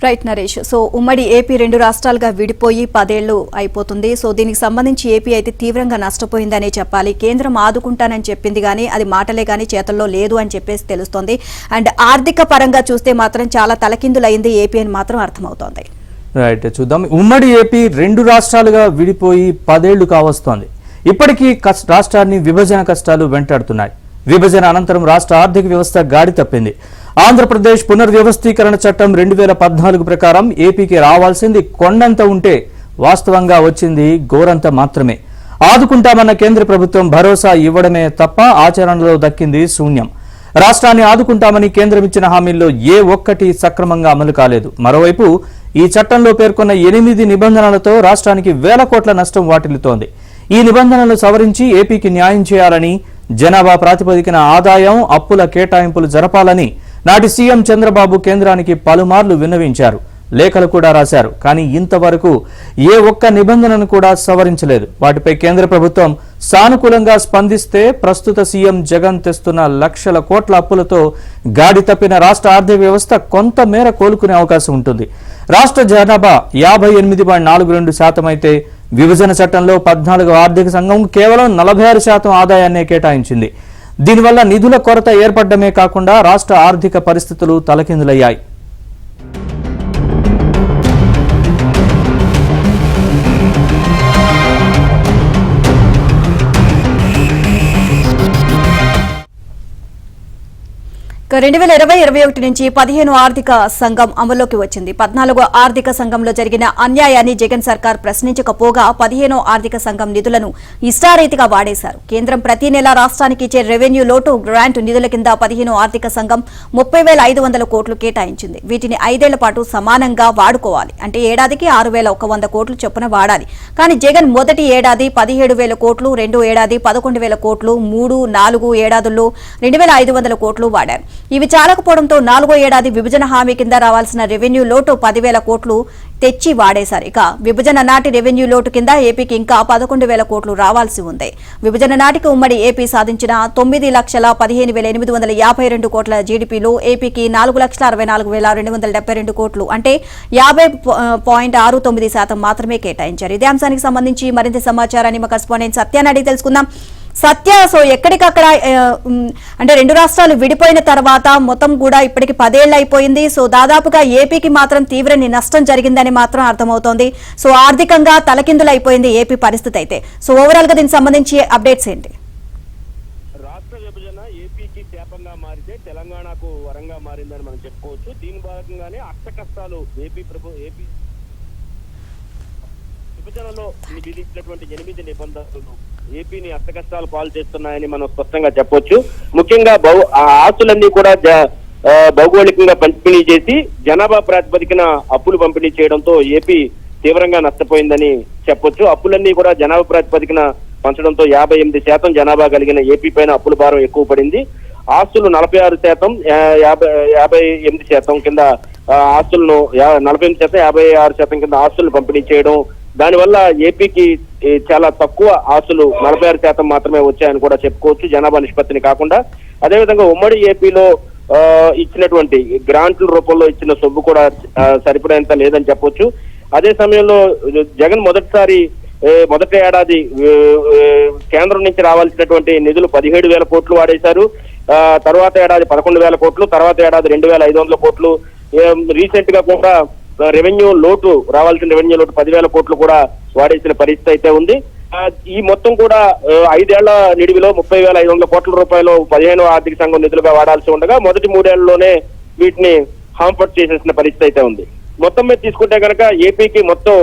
Right Naresh. So ఉమ్మడి AP రెండు రాష్ట్రాలుగా విడిపోయి 10 ఏళ్లు అయిపోతుంది. సో దీనికి సంబంధించి ఏపీ అయితే తీవ్రంగా నష్టపోయిందనే చెప్పాలి. కేంద్రం ఆదుకుంటానని చెప్పింది కానీ అది మాటలే కానీ చేతల్లో లేదు అని చెప్పేసి తెలుస్తోంది. అండ్ ఆర్థిక పరంగా చూస్తే మాత్రం చాలా తలకిందులైంది ఏపీ అని మాత్రం అర్థమవుతోంది. రైట్, చూద్దాం. ఉమ్మడి ఏపీ రెండు రాష్ట్రాలుగా విడిపోయి 10 ఏళ్లు కావస్తోంది. ఇప్పటికీ రాష్ట్రాన్ని విభజన కష్టాలు వెంటాడుతున్నాయి. విభజన అనంతరం రాష్ట్ర ఆర్థిక వ్యవస్థ గాడి తప్పింది. ఆంధ్రప్రదేశ్ పునర్వ్యవస్థీకరణ చట్టం 2014 ప్రకారం ఏపీకి రావాల్సింది కొండంత ఉంటే వాస్తవంగా వచ్చింది గోరంత మాత్రమే. ఆదుకుంటామన్న కేంద్ర ప్రభుత్వం భరోసా ఇవ్వడమే తప్ప ఆచరణలో దక్కింది శూన్యం. రాష్ట్రాన్ని ఆదుకుంటామని కేంద్రం ఇచ్చిన హామీల్లో ఏ ఒక్కటి సక్రమంగా అమలు కాలేదు. మరోవైపు ఈ చట్టంలో పేర్కొన్న 8 నిబంధనలతో రాష్ట్రానికి వేల కోట్ల నష్టం వాటిల్లుతోంది. ఈ నిబంధనలు సవరించి ఏపీకి న్యాయం చేయాలని, జనాభా ప్రాతిపదికన ఆదాయం అప్పుల కేటాయింపులు జరపాలని నాటి సీఎం చంద్రబాబు కేంద్రానికి పలుమార్లు విన్నవించారు, లేఖలు కూడా రాశారు. కానీ ఇంతవరకు ఏ ఒక్క నిబంధనను కూడా సవరించలేదు. వాటిపై కేంద్ర ప్రభుత్వం సానుకూలంగా స్పందిస్తే ప్రస్తుత సీఎం జగన్ తెస్తున్న లక్షల కోట్ల అప్పులతో గాడి తప్పిన రాష్ట్ర ఆర్థిక వ్యవస్థ కొంత మేర కోలుకునే అవకాశం ఉంటుంది. రాష్ట్ర జనాభా 58.42% అయితే విభజన చట్టంలో 14వ ఆర్థిక సంఘం కేవలం 46% ఆదాయాన్నే కేటాయించింది. దీనివల్ల నిధుల కొరత ఏర్పడమే కాకుండా రాష్ట్ర ఆర్థిక పరిస్థితులు తలకిందులయ్యాయి. ఇక 2020-21 నుంచి 15వ ఆర్థిక సంఘం అమల్లోకి వచ్చింది. 14వ ఆర్థిక సంఘంలో జరిగిన అన్యాయాన్ని జగన్ సర్కార్ ప్రశ్నించకపోగా 15వ ఆర్థిక సంఘం నిధులను ఇష్టారీతిగా వాడేశారు. కేంద్రం ప్రతి నెల రాష్ట్రానికి ఇచ్చే రెవెన్యూ లోటు గ్రాంట్ నిధుల కింద 15వ ఆర్థిక సంఘం 30,500 కోట్లు కేటాయించింది. వీటిని 5 ఏళ్ల పాటు సమానంగా వాడుకోవాలి. అంటే ఏడాదికి 6,100 కోట్లు చొప్పున వాడాలి. కానీ జగన్ మొదటి ఏడాది 17,000 కోట్లు, రెండో ఏడాది 11,000 కోట్లు, 3-4 ఏడాదుల్లో 2,500 కోట్లు వాడారు. ఇవి చాలకపోవడంతో 4వ ఏడాది విభజన హామీ కింద రావాల్సిన రెవెన్యూ లోటు 10,000 కోట్లు తెచ్చి వాడేశారు. ఇక విభజన నాటి రెవెన్యూ లోటు కింద ఏపీకి ఇంకా 11,000 కోట్లు రావాల్సి ఉంది. విభజన నాటికి ఉమ్మడి ఏపీ సాధించిన 9,15,852 కోట్ల జీడీపీలో ఏపీకి 4,64,272 కోట్లు అంటే 50.69% మాత్రమే కేటాయించారు. ఇదే అంశానికి సంబంధించి మరింత సమాచారాన్ని మా కరెస్పాండెంట్ సత్యాన్ని అడిగి తెలుసుకుందాం. సత్య, సో ఎక్కడికక్కడ అంటే రెండు రాష్ట్రాలు విడిపోయిన తర్వాత మొత్తం కూడా ఇప్పటికి 10 ఏళ్లు అయిపోయింది. సో దాదాపుగా ఏపీకి మాత్రం తీవ్ర నష్టం జరిగిందని మాత్రం అర్థమవుతోంది. సో ఆర్థికంగా తలకిందులు అయిపోయింది ఏపీ పరిస్థితి అయితే. సో ఓవరాల్ గా దీనికి సంబంధించి అప్డేట్స్ ఏంటి? రాష్ట్ర విభజన ఏపీకి శాపంగా మారితే తెలంగాణకు వరంగా మారిందని మనం చెప్పుకోవచ్చు. దీని భాగంగానే అష్ట కష్టాలు ఏపీ విభజనలో విధించినటువంటి 8 నిబంధనలు ఏపీని అష్టకష్టాలు పాలు చేస్తున్నాయని మనం స్పష్టంగా చెప్పొచ్చు. ముఖ్యంగా ఆస్తులన్నీ కూడా భౌగోళికంగా పంపిణీ చేసి జనాభా ప్రాతిపదికన అప్పులు పంపిణీ చేయడంతో ఏపీ తీవ్రంగా నష్టపోయిందని చెప్పొచ్చు. అప్పులన్నీ కూడా జనాభా ప్రాతిపదికన పంచడంతో 58% జనాభా కలిగిన ఏపీ పైన అప్పుల భారం ఎక్కువ పడింది. ఆస్తులు 46%, 58% కింద ఆస్తులను 48%, 56% కింద ఆస్తులను పంపిణీ చేయడం. దానివల్ల ఏపీకి చాలా తక్కువ ఆస్తులు 46% మాత్రమే వచ్చాయని కూడా చెప్పుకోవచ్చు, జనాభా నిష్పత్తిని కాకుండా. అదేవిధంగా ఉమ్మడి ఏపీలో ఇచ్చినటువంటి గ్రాంట్ల రూపంలో ఇచ్చిన సొమ్ము కూడా సరిపడేంత లేదని చెప్పొచ్చు. అదే సమయంలో జగన్ మొదటి ఏడాది కేంద్రం నుంచి రావాల్సినటువంటి నిధులు 17,000 కోట్లు వాడేశారు. తర్వాత ఏడాది 11,000 కోట్లు, తర్వాత ఏడాది 2,500 కోట్లు. రీసెంట్ గా కూడా రెవెన్యూ లోటు రావాల్సిన రెవెన్యూ లోటు 10,000 కోట్లు కూడా వాడేసిన పరిస్థితి అయితే ఉంది. ఈ మొత్తం కూడా 5 ఏళ్ల నిడివిలో 30,500 కోట్ల రూపాయలు 15వ ఆర్థిక సంఘం నిధులుగా వాడాల్సి ఉండగా మొదటి 3 ఏళ్లలోనే వీటిని హాంపర్ట్ చేసేసిన పరిస్థితి అయితే ఉంది. మొత్తం మీద తీసుకుంటే కనుక ఏపీకి మొత్తం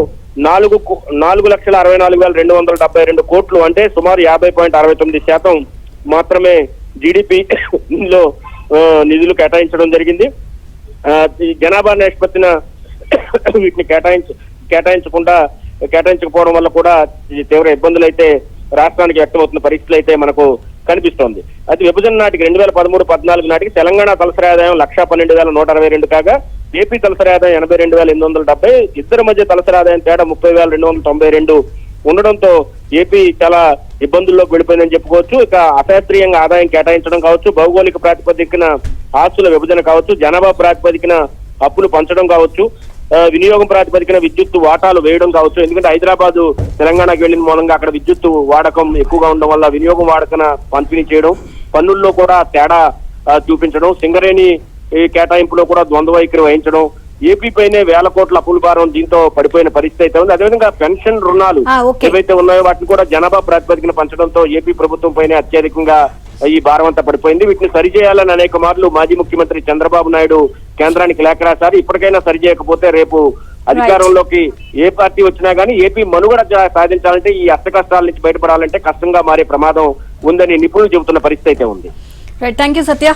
4,64,272 కోట్లు అంటే సుమారు 50.69% మాత్రమే జీడిపిలో నిధులు కేటాయించడం జరిగింది. జనాభా నిష్పత్తిన వీటిని కేటాయించకపోవడం వల్ల కూడా తీవ్ర ఇబ్బందులు అయితే రాష్ట్రానికి వ్యక్తమవుతున్న పరిస్థితులు అయితే మనకు కనిపిస్తోంది. అది విభజన నాటికి 2013-14 నాటికి తెలంగాణ తలసరి ఆదాయం 1,12,162 కాగా ఏపీ తలసరి ఆదాయం 82,870. ఇద్దరి మధ్య తలసరి ఆదాయం తేడా 30,292 ఉండడంతో ఏపీ చాలా ఇబ్బందుల్లోకి వెళ్ళిపోయిందని చెప్పుకోవచ్చు. ఇక అశాస్త్రీయంగా ఆదాయం కేటాయించడం కావచ్చు, భౌగోళిక ప్రాతిపదికన ఆస్తుల విభజన కావచ్చు, జనాభా ప్రాతిపదికన అప్పులు పంచడం కావచ్చు, వినియోగం ప్రాతిపదికన విద్యుత్ వాటాలు వేయడం కావచ్చు. ఎందుకంటే హైదరాబాద్ తెలంగాణకు వెళ్లిన మూలంగా అక్కడ విద్యుత్ వాడకం ఎక్కువగా ఉండడం వల్ల వినియోగం వాడకన పంపిణీ చేయడం, పన్నుల్లో కూడా తేడా చూపించడం, సింగరేణి కేటాయింపులో కూడా ద్వంద్వ వైఖరి వహించడం, ఏపీ పైనే వేల కోట్ల అప్పుల భారం దీంతో పడిపోయిన పరిస్థితి అయితే ఉంది. అదేవిధంగా పెన్షన్ రుణాలు ఏవైతే ఉన్నాయో వాటిని కూడా జనాభా ప్రాతిపదికన పంచడంతో ఏపీ ప్రభుత్వం పైనే అత్యధికంగా ఈ భారం అంతా పడిపోయింది. వీటిని సరిచేయాలని అనేక మార్లు మాజీ ముఖ్యమంత్రి చంద్రబాబు నాయుడు కేంద్రానికి లేఖ రాశారు. ఇప్పటికైనా సరిచేయకపోతే రేపు అధికారంలోకి ఏ పార్టీ వచ్చినా గానీ ఏపీ మనుగడ సాధించాలంటే ఈ అష్ట కష్టాల నుంచి బయటపడాలంటే కష్టంగా మారే ప్రమాదం ఉందని నిపుణులు చెబుతున్న పరిస్థితి అయితే ఉంది. Thank you Satya.